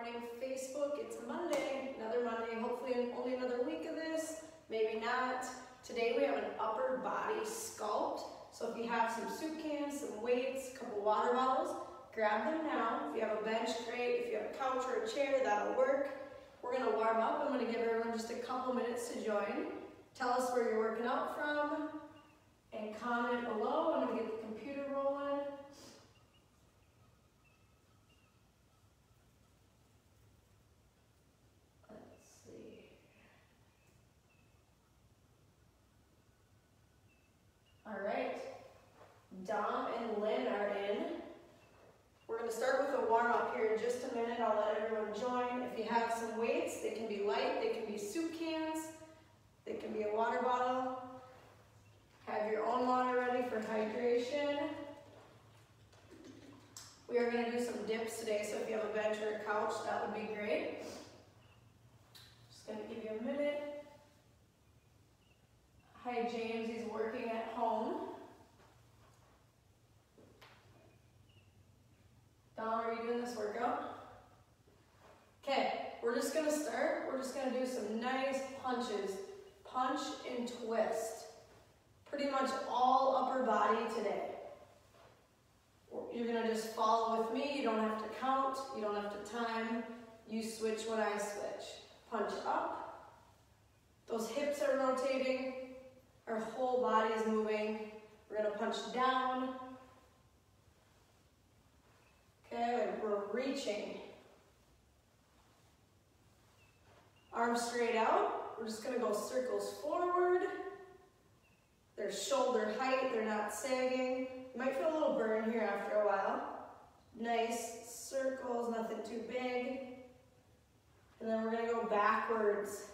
morning, Facebook. It's Monday, another Monday, hopefully only another week of this, maybe not. Today we have an upper body sculpt. So if you have some soup cans, some weights, a couple water bottles, grab them now. If you have a bench, great. If you have a couch or a chair, that'll work. We're gonna warm up. I'm gonna give everyone just a couple minutes to join. Tell us where you're working out from and comment below. I'm gonna get the computer rolling. Alright, Dom and Lynn are in. We're going to start with a warm-up here in just a minute. I'll let everyone join. If you have some weights, they can be light, they can be soup cans, they can be a water bottle. Have your own water ready for hydration. We are going to do some dips today, so if you have a bench or a couch, that would be great. Just going to give you a minute. Hi James, he's working at home. Dom, are you doing this workout? Okay, we're just gonna start. We're just gonna do some nice punches. Punch and twist. Pretty much all upper body today. You're gonna just follow with me. You don't have to count, you don't have to time. You switch when I switch. Punch up. Those hips are rotating. Our whole body is moving. We're going to punch down. Okay, we're reaching. Arms straight out. We're just going to go circles forward. They're shoulder height, they're not sagging. You might feel a little burn here after a while. Nice circles, nothing too big. And then we're going to go backwards.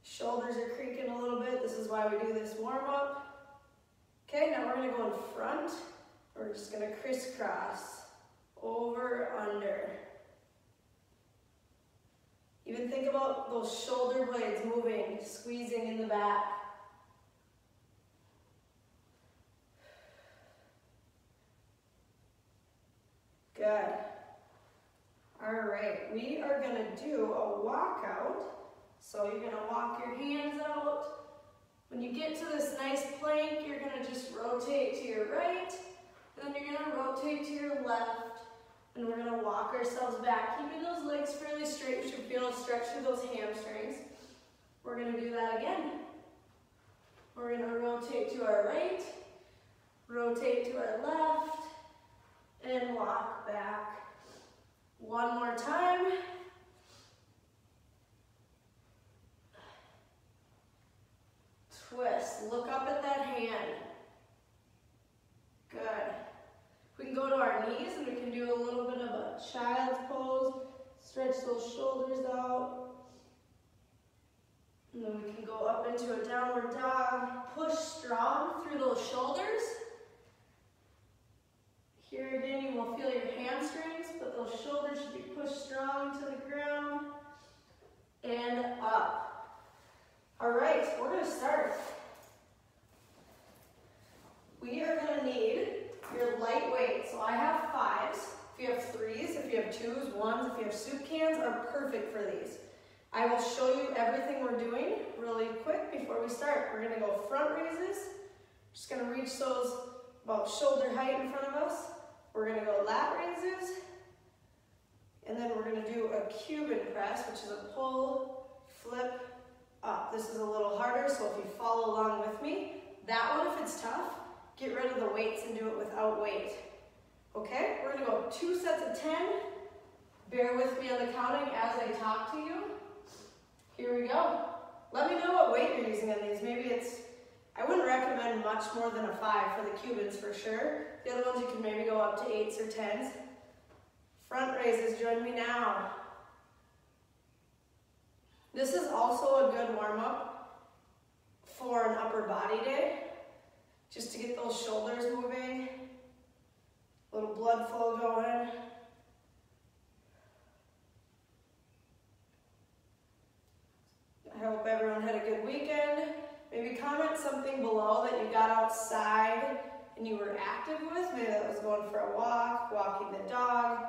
Shoulders are creaking a little bit. This is why we do this warm up. Okay, now we're going to go in front. We're just going to crisscross. Over, under. Even think about those shoulder blades moving, squeezing in the back. Good. All right, we are going to do a walkout. So you're going to walk your hands out. When you get to this nice plank, you're going to just rotate to your right, and then you're going to rotate to your left, and we're going to walk ourselves back, keeping those legs fairly straight. You should be able to stretch through those hamstrings. We're going to do that again. We're going to rotate to our right, rotate to our left, and walk back. One more time. Twist, look up at that hand. Good. We can go to our knees and we can do a little bit of a child's pose. Stretch those shoulders out. And then we can go up into a downward dog. Push strong through those shoulders. Here again, you will feel your hamstrings, but those shoulders should be pushed strong to the ground. And up. All right, we're going to start. We are going to need your light weight. So I have 5s. If you have 3s, if you have 2s, 1s, if you have soup cans, are perfect for these. I will show you everything we're doing really quick before we start. We're going to go front raises. Just going to reach those about shoulder height in front of us. We're going to go lat raises. And then we're going to do a Cuban press, which is a pull, flip, up. This is a little harder, so if you follow along with me, that one, if it's tough, get rid of the weights and do it without weight. Okay, we're going to go 2 sets of 10. Bear with me on the counting as I talk to you. Here we go. Let me know what weight you're using on these. Maybe it's, I wouldn't recommend much more than a 5 for the Cubans for sure. The other ones you can maybe go up to 8s or 10s. Front raises, join me now. This is also a good warm-up for an upper body day, just to get those shoulders moving, a little blood flow going. I hope everyone had a good weekend. Maybe comment something below that you got outside and you were active with. Maybe that was going for a walk, walking the dog,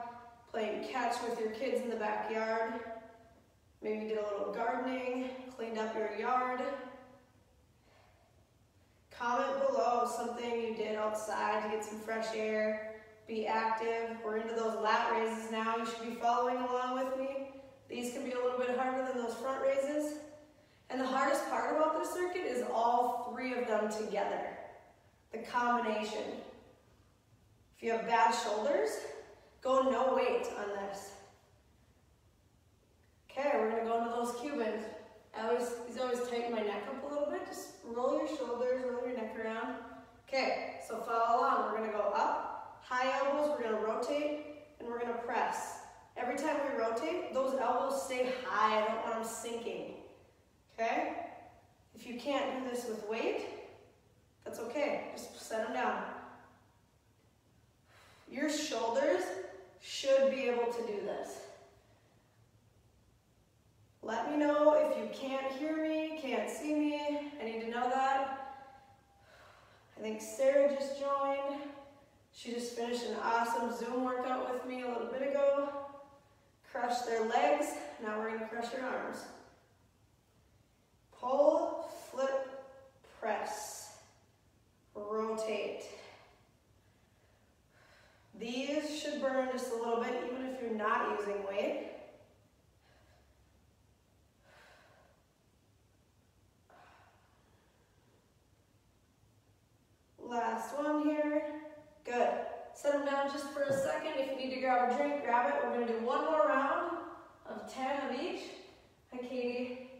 playing catch with your kids in the backyard. Maybe you did a little gardening, cleaned up your yard. Comment below something you did outside to get some fresh air, be active. We're into those lat raises now. You should be following along with me. These can be a little bit harder than those front raises. And the hardest part about this circuit is all three of them together. The combination. If you have bad shoulders, go no weight on this. Okay, we're gonna go into those Cubans. These always tighten my neck up a little bit. Just roll your shoulders, roll your neck around. Okay, so follow along. We're gonna go up, high elbows, we're gonna rotate, and we're gonna press. Every time we rotate, those elbows stay high. I don't want them sinking. Okay? If you can't do this with weight, that's okay. Just set them down. Your shoulders should be able to do this. Let me know if you can't hear me, can't see me. I need to know that. I think Sarah just joined. She just finished an awesome Zoom workout with me a little bit ago. Crushed their legs. Now we're gonna crush your arms. Pull, flip, press, rotate. These should burn just a little bit, even if you're not using weight. Last one here. Good. Set them down just for a second. If you need to grab a drink, grab it. We're going to do one more round of 10 of each. Hi, Katie.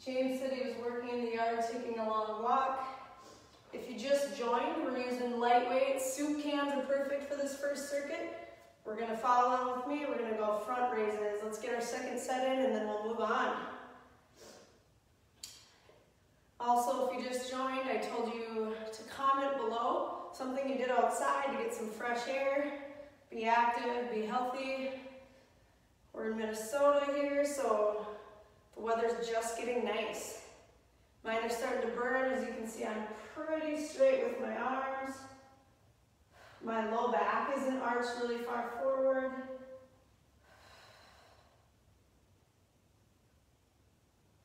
James said he was working in the yard, taking a long walk. If you just joined, we're using lightweight. Soup cans are perfect for this first circuit. We're going to follow along with me. We're going to go front raises. Let's get our second set in, and then we'll move on. Also, if you just joined, I told you to comment below something you did outside to get some fresh air, be active, be healthy. We're in Minnesota here, so the weather's just getting nice. Mine are starting to burn. As you can see, I'm pretty straight with my arms. My low back isn't arched really far forward.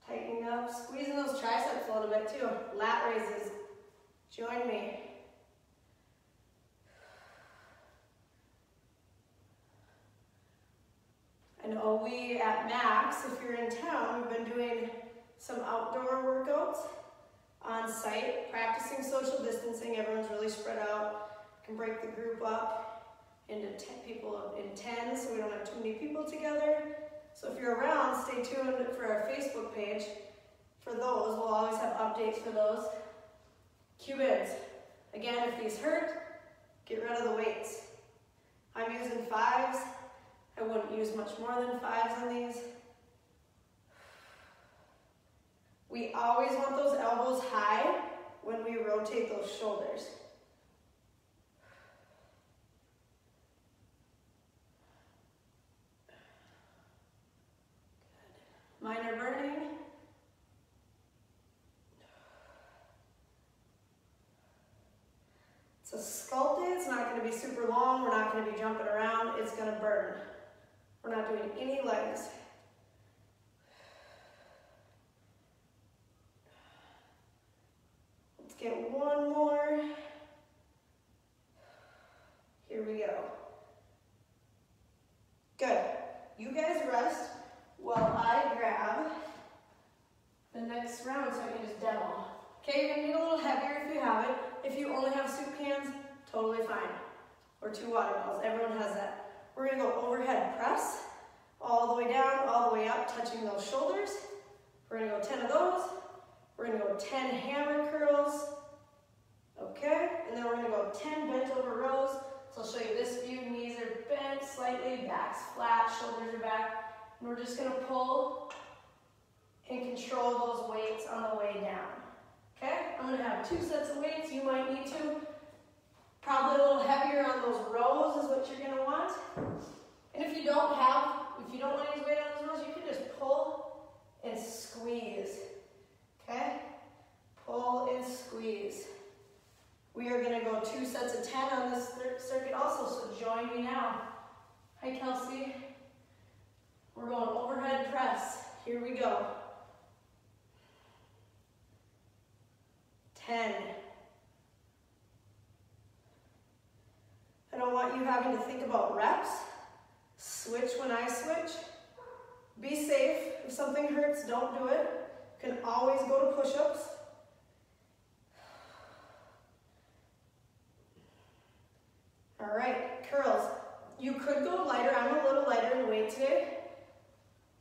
Tightening up, squeezing those triceps a little bit too. Lat raises, join me. I know we at Max, if you're in town, we've been doing some outdoor workouts on site, practicing social distancing. Everyone's really spread out. We can break the group up into 10 people in 10 so we don't have too many people together. So if you're around, stay tuned for our Facebook page. For those, we'll always have updates for those. Cubans. Again, if these hurt, get rid of the weights. I'm using 5s. I wouldn't use much more than 5s on these. We always want those elbows high when we rotate those shoulders. Mine are burning. It's a sculpted. It's not going to be super long. We're not going to be jumping around. It's going to burn. We're not doing any legs. Let's get one more. Here we go. Good. You guys rest while I grab the next round so I can just demo. Okay, you're gonna need a little heavier if you have it. If you only have soup cans, totally fine. Or 2 water bottles, everyone has that. We're gonna go overhead press, all the way down, all the way up, touching those shoulders. We're gonna go 10 of those. We're gonna go 10 hammer curls. Okay, and then we're gonna go 10 bent over rows. So I'll show you this view. Knees are bent slightly, back's flat, shoulders are back. And we're just going to pull and control those weights on the way down. Okay? I'm going to have 2 sets of weights. You might need to. Probably a little heavier on those rows is what you're going to want. And if you don't want to use weight on those rows, you can just pull and squeeze. Okay? Pull and squeeze. We are gonna go 2 sets of 10 on this circuit also, so join me now. Hi, Kelsey. We're going overhead press. Here we go. 10. I don't want you having to think about reps. Switch when I switch. Be safe. If something hurts, don't do it. You can always go to push-ups. All right, curls. You could go lighter. I'm a little lighter in weight today.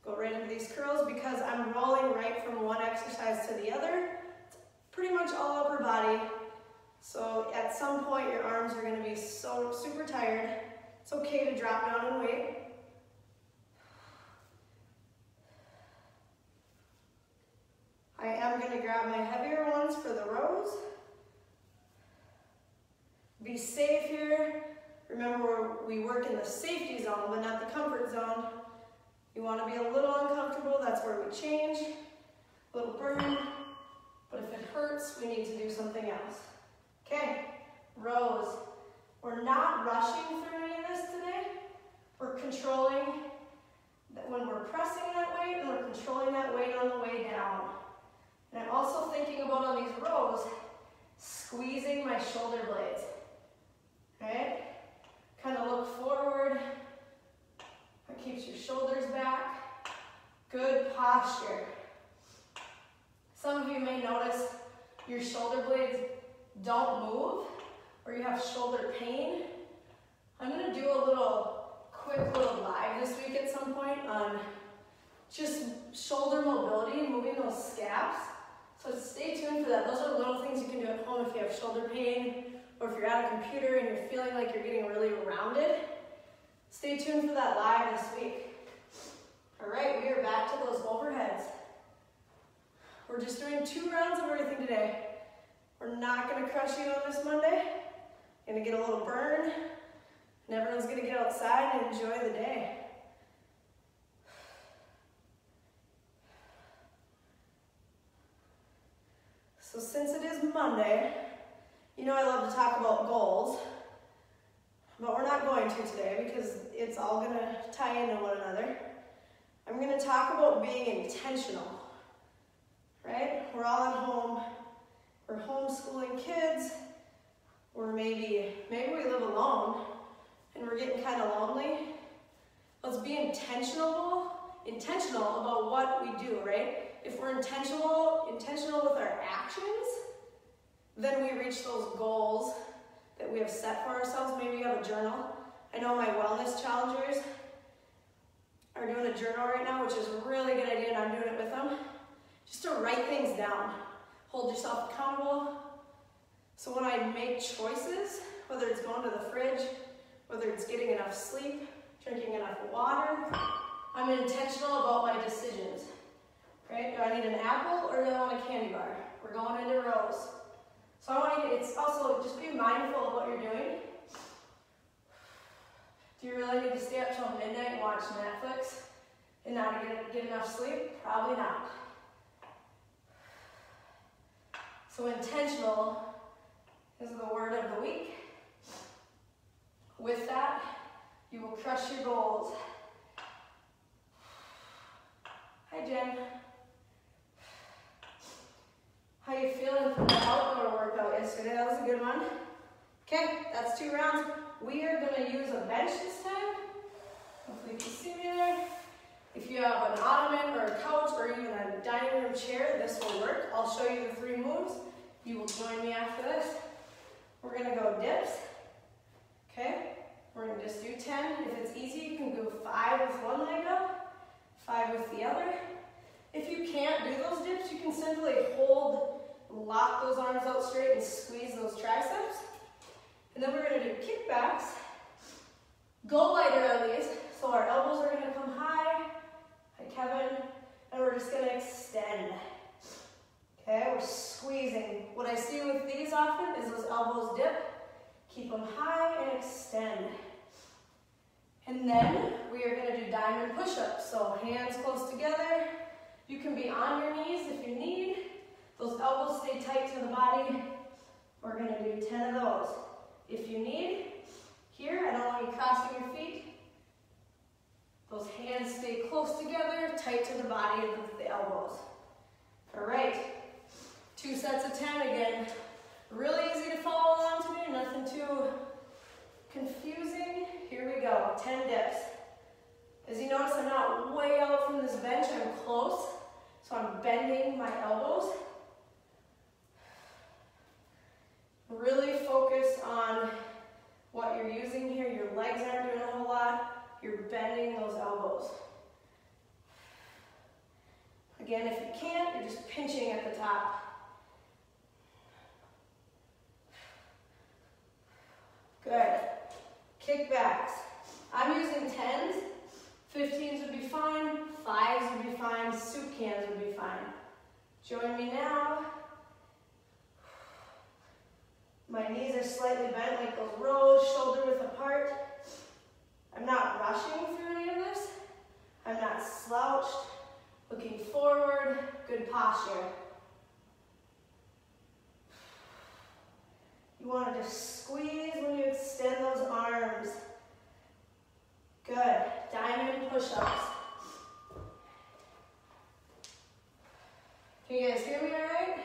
Go right into these curls because I'm rolling right from one exercise to the other. It's pretty much all upper body. So at some point your arms are going to be so super tired. It's okay to drop down in weight. I am going to grab my heavier ones for the rows. Be safe here. Remember, we work in the safety zone, but not the comfort zone. You want to be a little uncomfortable, that's where we change. A little burn, but if it hurts, we need to do something else. Okay, rows. We're not rushing through any of this today. We're controlling that when we're pressing that weight, and we're controlling that weight on the way down. And I'm also thinking about on these rows, squeezing my shoulder blades. Right? Kind of look forward. That keeps your shoulders back. Good posture. Some of you may notice your shoulder blades don't move or you have shoulder pain. I'm going to do a quick little live this week at some point on just shoulder mobility, moving those scabs. So stay tuned for that. Those are little things you can do at home if you have shoulder pain or if you're at a computer and you're feeling like you're getting really rounded. Stay tuned for that live this week. All right, we are back to those overheads. We're just doing 2 rounds of everything today. We're not going to crush you on this Monday. Going to get a little burn, and everyone's going to get outside and enjoy the day. So since it is Monday, you know I love to talk about goals, but we're not going to today because it's all going to tie into one another. I'm going to talk about being intentional, right? We're all at home. We're homeschooling kids. Or maybe we live alone and we're getting kind of lonely. Let's be intentional about what we do, right? If we're intentional with our actions, then we reach those goals that we have set for ourselves. Maybe you have a journal. I know my wellness challengers are doing a journal right now, which is a really good idea, and I'm doing it with them. Just to write things down. Hold yourself accountable. So when I make choices, whether it's going to the fridge, whether it's getting enough sleep, drinking enough water, I'm intentional about my decisions. Right? Do I need an apple or do I want a candy bar? We're going into rows. So I want you to, it's also just be mindful of what you're doing. Do you really need to stay up till midnight and watch Netflix and not get enough sleep? Probably not. So intentional is the word of the week. With that, you will crush your goals. Hi, Jen. How you feeling from the outdoor workout yesterday? That was a good one. Okay, that's 2 rounds. We are going to use a bench this time. Hopefully you can see me there. If you have an ottoman or a couch or even a dining room chair, this will work. I'll show you the 3 moves. You will join me after this. We're going to go dips. Okay, we're going to just do 10. If it's easy, you can go 5 with one leg up, 5 with the other. If you can't do those dips, you can simply lock those arms out straight and squeeze those triceps. And then we're going to do kickbacks. Go lighter on these. So our elbows are going to come high. Hi, Kevin. And we're just going to extend. Okay, we're squeezing. What I see with these often is those elbows dip. Keep them high and extend. And then we are going to do diamond push-ups. So hands close together. You can be on your knees if you need. Those elbows stay tight to the body. We're gonna do 10 of those. If you need, here, I don't want you crossing your feet. Those hands stay close together, tight to the body of the elbows. All right, 2 sets of 10 again. Really easy to follow along today, nothing too confusing. Here we go, 10 dips. As you notice, I'm not way out from this bench, I'm close. So I'm bending my elbows. Really focus on what you're using here. Your legs aren't doing a whole lot. You're bending those elbows. Again, if you can't, you're just pinching at the top. Good. Kickbacks. I'm using 10s. 15s would be fine. 5s would be fine. Soup cans would be fine. Join me now. My knees are slightly bent like those rows, shoulder width apart. I'm not rushing through any of this. I'm not slouched. Looking forward. Good posture. You want to just squeeze when you extend those arms. Good. Diamond push-ups. Can you guys hear me all right?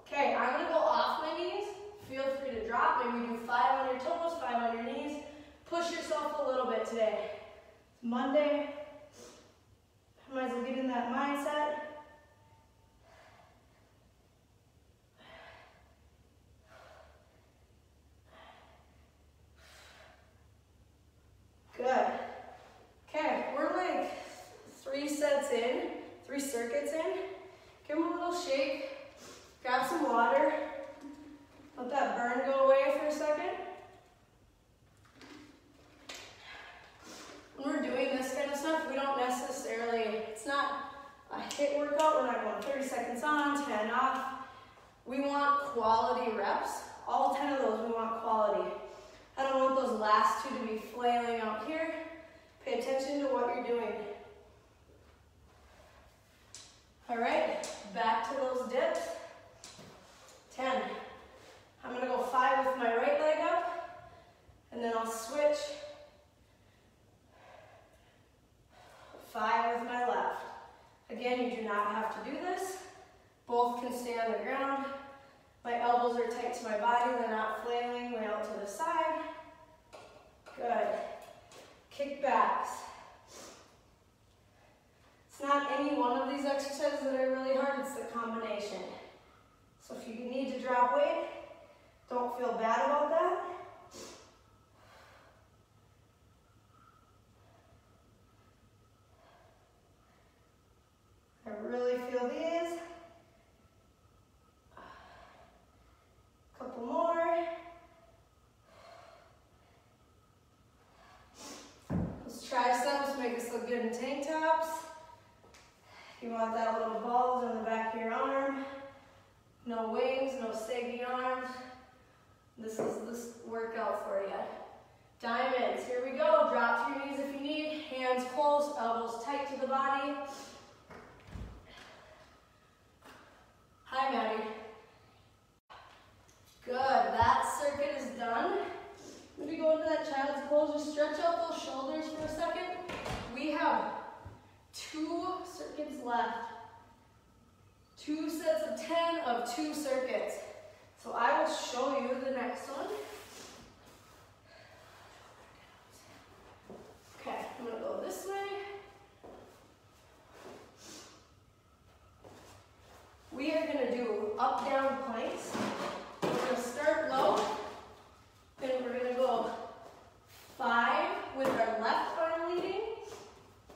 Okay, I'm going to go off my knees. Feel free to drop. Maybe do 5 on your toes, 5 on your knees. Push yourself a little bit today. It's Monday. Might as well get in that mindset. Good. Okay, we're like 3 sets in, 3 circuits in. Give them a little shake. Grab some water. Let that burn go away for a second. When we're doing this kind of stuff, we don't necessarily, it's not a HIIT workout. We're not going 30 seconds on, 10 off. We want quality reps. All 10 of those, we want quality. I don't want those last 2 to be flailing out here. Pay attention to what you're doing. All right, back to those dips. 10. I'm gonna go 5 with my right leg up, and then I'll switch 5 with my left. Again, you do not have to do this. Both can stay on the ground. My elbows are tight to my body, they're not flailing way out to the side. Good. Kickbacks. It's not any one of these exercises that are really hard, it's the combination. So if you need to drop weight, don't feel bad about that. I really feel these. Couple more. Those triceps make us look good in tank tops. You want that little bulge on the back of your arm. No wings, no saggy arms. This is this workout for you. Diamonds, here we go. Drop to your knees if you need. Hands close, elbows tight to the body. Hi, Maddie. Good, that circuit is done. Maybe go into that child's pose. Just stretch out those shoulders for a second. We have 2 circuits left. 2 sets of 10 of 2 circuits. So I will show you the next one. Okay, I'm gonna go this way. We are gonna do up-down planks. We're gonna start low, then we're gonna go 5 with our left arm leading.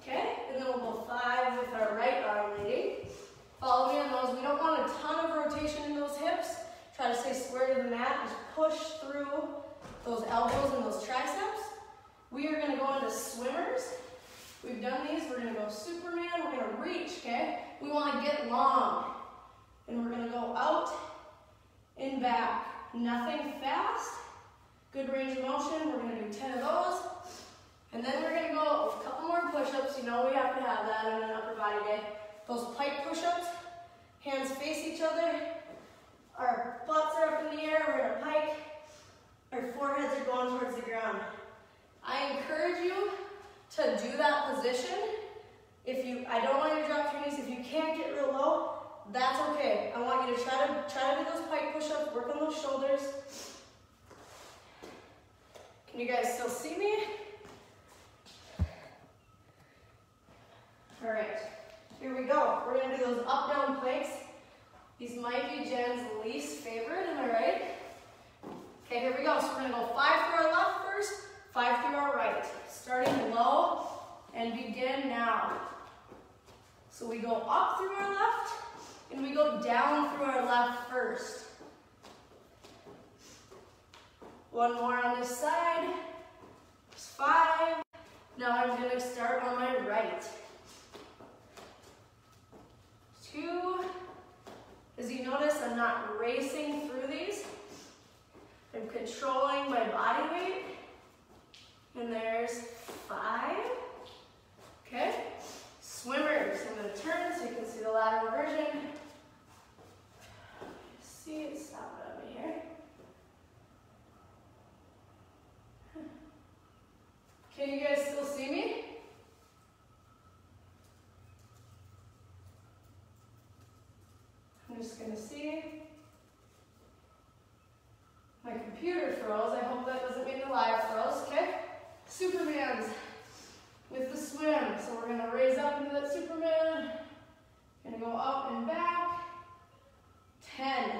Okay, and then we'll go 5 with our right arm leading. Follow me on those. We don't want a ton of rotation in those hips. Try to stay square to the mat. Just push through those elbows and those triceps. We are going to go into swimmers. We've done these. We're going to go Superman. We're going to reach, okay? We want to get long. And we're going to go out and back. Nothing fast. Good range of motion. We're going to do 10 of those. And then we're going to go a couple more push-ups. You know we have to have that on an upper body day. Those pike push-ups. Hands face each other. Our butts are up in the air, we're in a pike. Our foreheads are going towards the ground. I encourage you to do that position. I don't want you to drop your knees. If you can't get real low, that's okay. I want you to try to do those pike push-ups, work on those shoulders. Can you guys still see me? All right, here we go. We're gonna do those up-down planks. These might be Jen's least favorite, am I right? Okay, here we go. So we're gonna go 5 through our left first, 5 through our right. Starting low and begin now. So we go up through our left and we go down through our left first. One more on this side. 5. Now I'm gonna start on my right. 2. As you notice, I'm not racing through these. I'm controlling my body weight. And there's 5. Okay. Swimmers. I'm going to turn so you can see the lateral version. See it, stop it over here. Can you guys still see me? I'm just going to see. My computer froze. I hope that doesn't mean the live froze. Okay? Supermans with the swim. So we're going to raise up into that Superman. Going to go up and back. 10.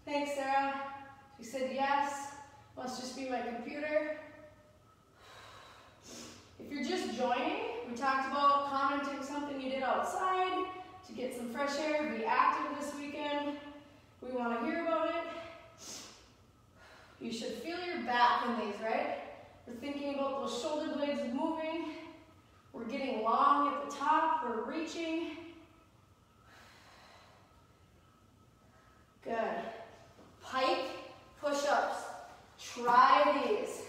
Thanks, Sarah. She said yes. Must just be my computer. If you're just joining, we talked about commenting something you did outside to get some fresh air, be active this weekend. We want to hear about it. You should feel your back in these, right? We're thinking about those shoulder blades moving. We're getting long at the top. We're reaching. Good. Pike push-ups. Try these.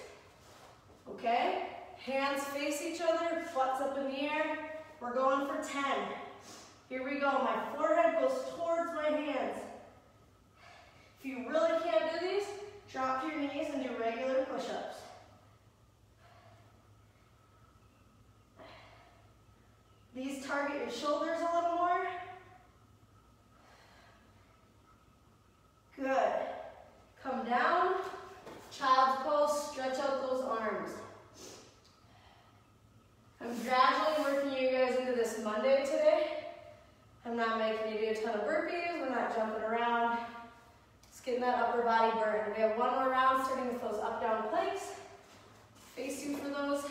Okay? Hands face each other, butts up in the air. We're going for 10. Here we go. My forehead goes towards my hands. If you really can't do these, drop to your knees and do regular push-ups. These target your shoulders a little more. Good. Come down. Child's pose. Stretch out those arms. I'm gradually working you guys into this Monday today. I'm not making you do a ton of burpees. We're not jumping around. Just getting that upper body burn. We have one more round starting with those up-down planks. Face you for those.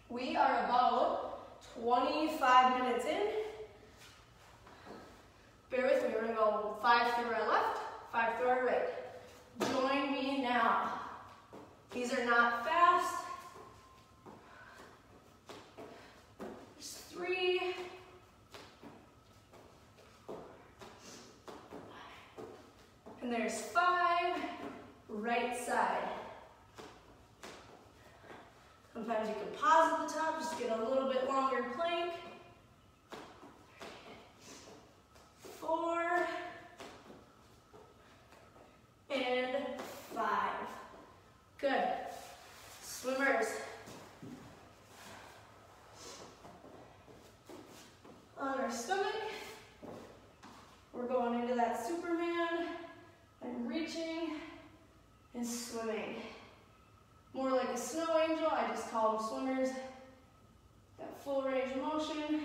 We are about 25 minutes in. Bear with me. We're going to go 5 through our left, 5 through our right. Join me now. These are not fast. There's 3. And there's 5. Right side. Sometimes you can pause at the top, just get a little bit longer plank. 4. And 5. Good. Swimmers. On our stomach, we're going into that Superman and reaching and swimming. More like a snow angel, I just call them swimmers. That full range of motion.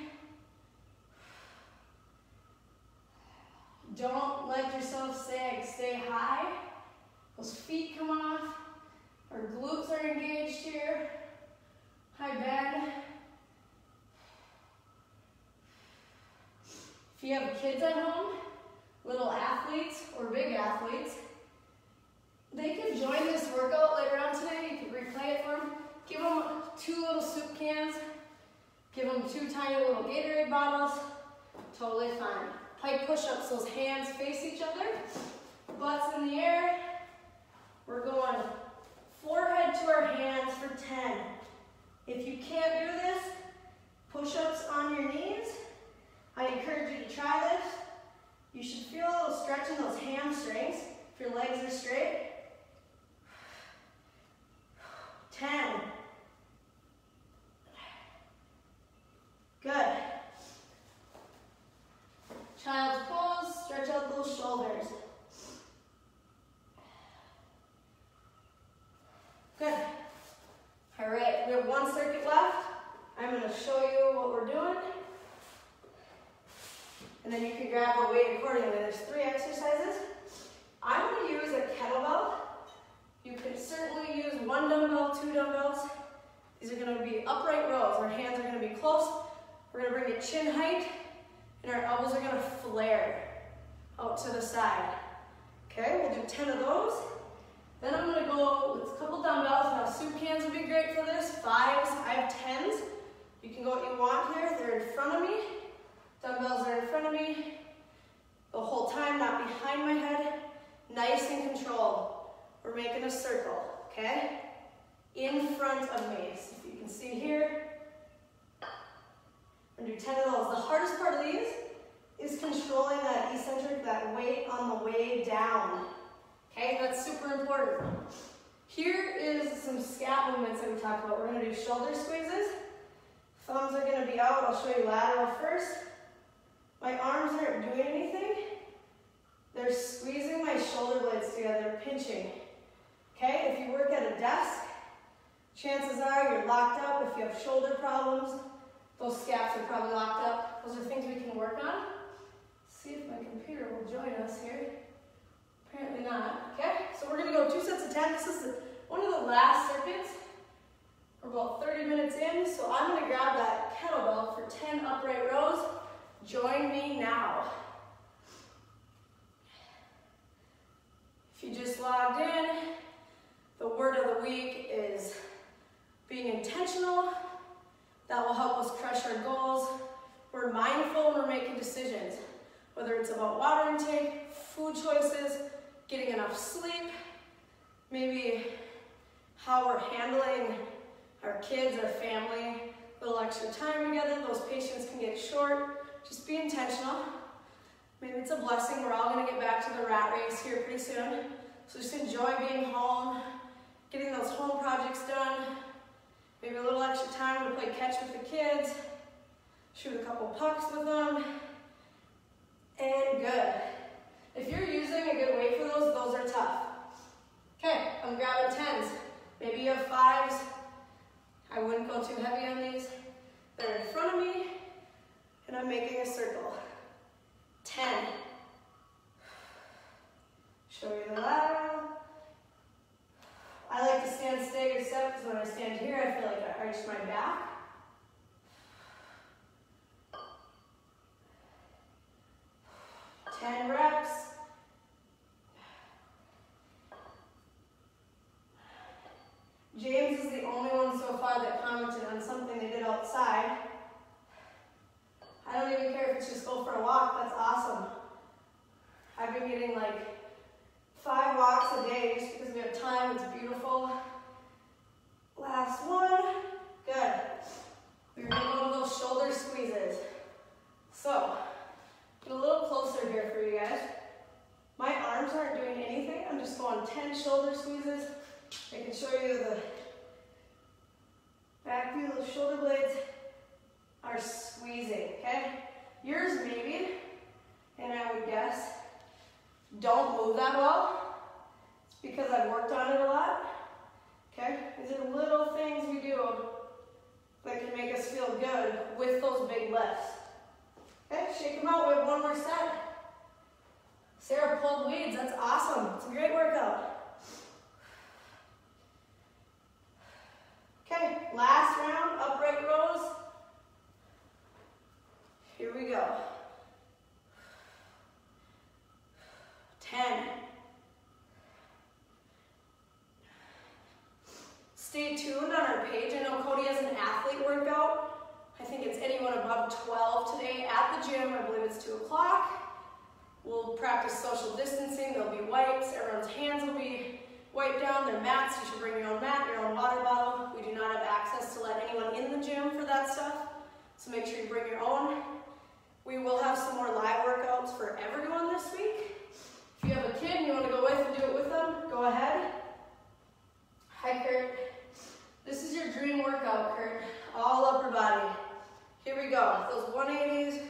Don't let yourself sag, stay high. Those feet come off. Our glutes are engaged here. High bend. If you have kids at home, little athletes or big athletes, they could join this workout later on today. You could replay it for them. Give them 2 little soup cans. Give them 2 tiny little Gatorade bottles. Totally fine. Pike push-ups, those hands face each other. Butts in the air. We're going forehead to our hands for 10. If you can't do this, push-ups on your knees. I encourage you to try this. You should feel a little stretch in those hamstrings if your legs are straight. 10. Good. Child's pose, stretch out those shoulders. Good. All right, we have one circuit left. I'm going to show you what we're doing. And then you can grab the weight accordingly. There's 3 exercises. I'm going to use a kettlebell. You can certainly use 1 dumbbell, 2 dumbbells. These are going to be upright rows. Our hands are going to be close. We're going to bring it chin height, and our elbows are going to flare out to the side. Okay, we'll do 10 of those. Then I'm going to go with a couple dumbbells. Now soup cans would be great for this. 5s, I have 10s. You can go what you want here. They're in front of me. Dumbbells are in front of me. The whole time, not behind my head. Nice and controlled. We're making a circle, okay? In front of me. So if you can see here, we're going to do 10 of those. The hardest part of these is controlling that eccentric, that weight on the way down. Okay, that's super important. Here is some scap movements that we talked about. We're going to do shoulder squeezes. Thumbs are going to be out. I'll show you lateral first. My arms aren't doing anything. They're squeezing my shoulder blades together, pinching. Okay, if you work at a desk, chances are you're locked up. If you have shoulder problems, those scaps are probably locked up. Those are things we can work on. See if my computer will join us here. Apparently not. Okay, so we're going to go 2 sets of 10. This is one of the last circuits. We're about 30 minutes in, so I'm going to grab that kettlebell for 10 upright rows. Join me now. If you just logged in, the word of the week is being intentional. That will help us crush our goals. We're mindful when we're making decisions, whether it's about water intake, food choices, getting enough sleep, maybe how we're handling our kids, our family, a little extra time together. Those patients can get short. Just be intentional. Maybe it's a blessing. We're all going to get back to the rat race here pretty soon. So just enjoy being home, getting those home projects done. Maybe a little extra time to play catch with the kids, shoot a couple pucks with them, and good. If you're using a good weight for those are tough. Okay, I'm grabbing 10s. Maybe you have 5s. I wouldn't go too heavy on these. They're in front of me, and I'm making a circle. 10. Show you the lateral. I like to stand staggered step because when I stand here, I feel like I arch my back. Ten reps. James is the only one so far that commented on something they did outside. I don't even care if it's just go for a walk, that's awesome. I've been getting like 5 walks a day just because we have time, it's beautiful. Last one, good. We're gonna go to those shoulder squeezes. So, get a little closer here for you guys. My arms aren't doing anything, I'm just going 10 shoulder squeezes. I can show you the back view, those shoulder blades are squeezing, okay? Yours maybe, and I would guess, don't move that well. It's because I've worked on it a lot, okay? These are little things we do that can make us feel good with those big lifts. Okay, shake them out, we have one more set. Sarah pulled weeds, that's awesome. It's a great workout. Okay, last round, upright rows. Here we go. 10. Stay tuned on our page. I know Cody has an athlete workout. I think it's anyone above 12 today at the gym. I believe it's 2 o'clock. We'll practice social distancing. There'll be wipes. Everyone's hands will be wipe down their mats. You should bring your own mat, your own water bottle. We do not have access to let anyone in the gym for that stuff, so make sure you bring your own. We will have some more live workouts for everyone this week. If you have a kid and you want to go with and do it with them, go ahead. Hi, Kurt. This is your dream workout, Kurt. All upper body. Here we go. Those 180s.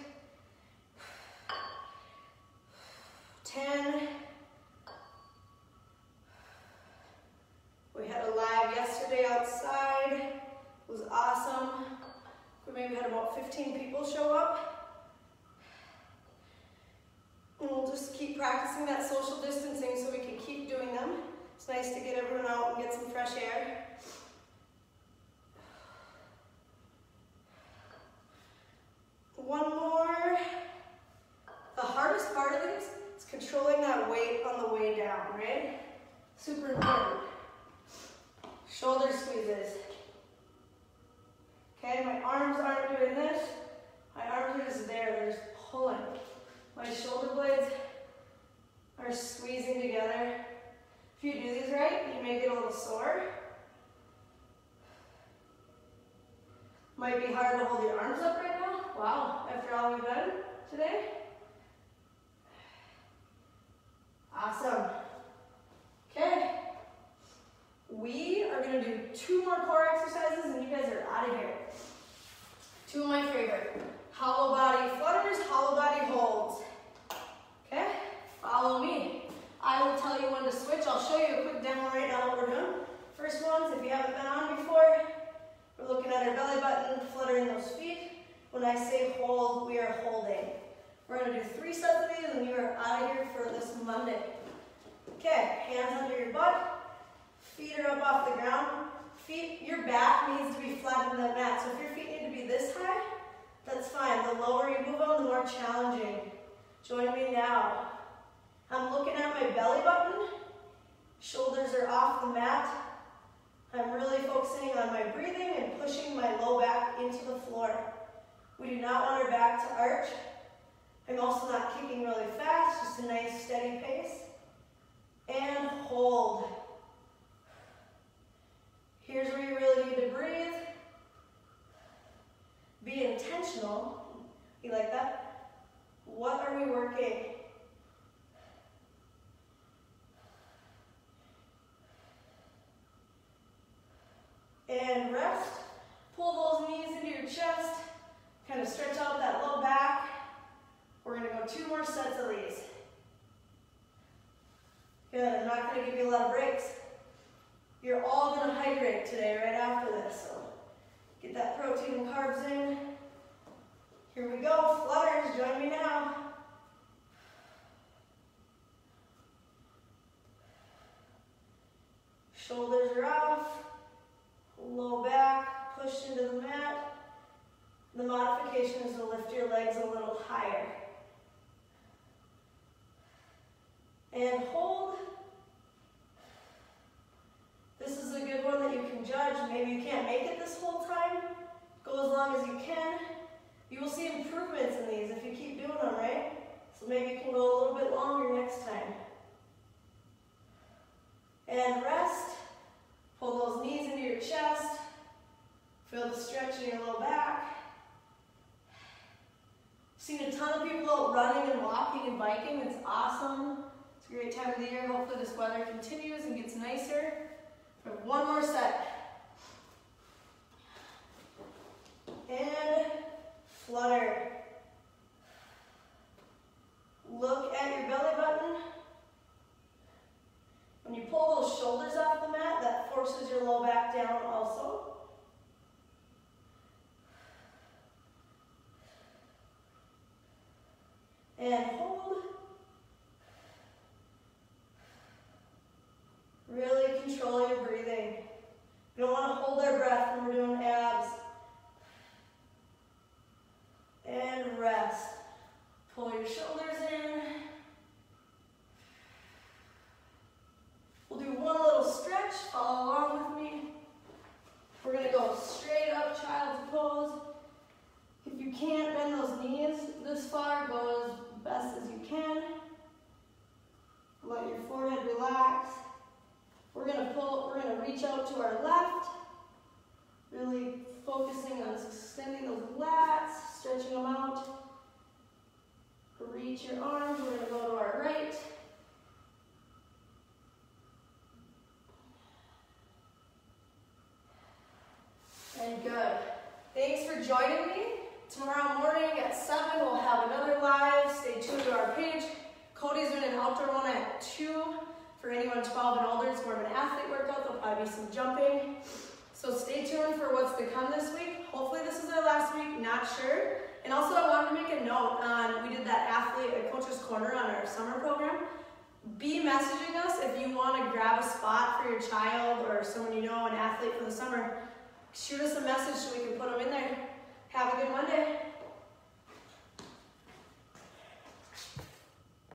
10. We had a live yesterday outside. It was awesome. We maybe had about 15 people show up. And we'll just keep practicing that social distancing so we can keep doing them. It's nice to get everyone out and get some fresh air. One more. The hardest part of these is controlling that weight on the way down, right? Super important. Shoulder squeezes. Okay, my arms aren't doing this. My arms are just there, they're just pulling. My shoulder blades are squeezing together. If you do these right, you may get a little sore. Might be hard to hold your arms up right now. Wow, after all we've done today. Awesome. Okay. We are going to do 2 more core exercises and you guys are out of here. 2 of my favorite. Hollow body flutters, hollow body holds. Okay? Follow me. I will tell you when to switch. I'll show you a quick demo right now what we're doing. First ones, if you haven't been on before, we're looking at our belly button, fluttering those feet. When I say hold, we are holding. We're going to do 3 sets of these and you are out of here for this Monday. Okay, hands under your butt. Feet are up off the ground. Your back needs to be flat on the mat. So if your feet need to be this high, that's fine. The lower you move on, the more challenging. Join me now. I'm looking at my belly button. Shoulders are off the mat. I'm really focusing on my breathing and pushing my low back into the floor. We do not want our back to arch. I'm also not kicking really fast, just a nice steady pace. And hold. Here's where you really need to breathe. Be intentional. You like that? What are we working? And rest. Pull those knees into your chest. Kind of stretch out that low back. We're going to go 2 more sets of these. Good. I'm not going to give you a lot of breaks. You're all going to hydrate today right after this. So get that protein and carbs in. Here we go. Flutters, join me now. Shoulders are off. Low back, pushed into the mat. The modification is to lift your legs a little higher. And hold. This is a good one that you can judge. Maybe you can't make it this whole time. Go as long as you can. You will see improvements in these if you keep doing them, right? So maybe you can go a little bit longer next time. And rest. Pull those knees into your chest. Feel the stretch in your low back. Seen a ton of people out running and walking and biking. It's awesome. It's a great time of the year. Hopefully this weather continues and gets nicer. We have 1 more set. And flutter. Look at your belly button. When you pull those shoulders off the mat, that forces your low back down also. And hold. Really control your breathing. We don't want to hold our breath when we're doing abs. And rest. Pull your shoulders in. We'll do one little stretch. Follow along with me. We're going to go straight up child's pose. If you can't bend those knees this far, go as best as you can. Let your forehead relax. We're gonna reach out to our left, really focusing on extending those lats, stretching them out. Reach your arms, we're gonna go to our right. And good. Thanks for joining me. Tomorrow morning at 7, we'll have another live. Stay tuned to our page. Cody's doing an outdoor one at 2. For anyone 12 and older, it's more of an athlete workout. There'll probably be some jumping. So stay tuned for what's to come this week. Hopefully this is our last week, not sure. And also I wanted to make a note on, we did that athlete at Coach's Corner on our summer program. Be messaging us if you want to grab a spot for your child or someone you know, an athlete for the summer. Shoot us a message so we can put them in there. Have a good Monday.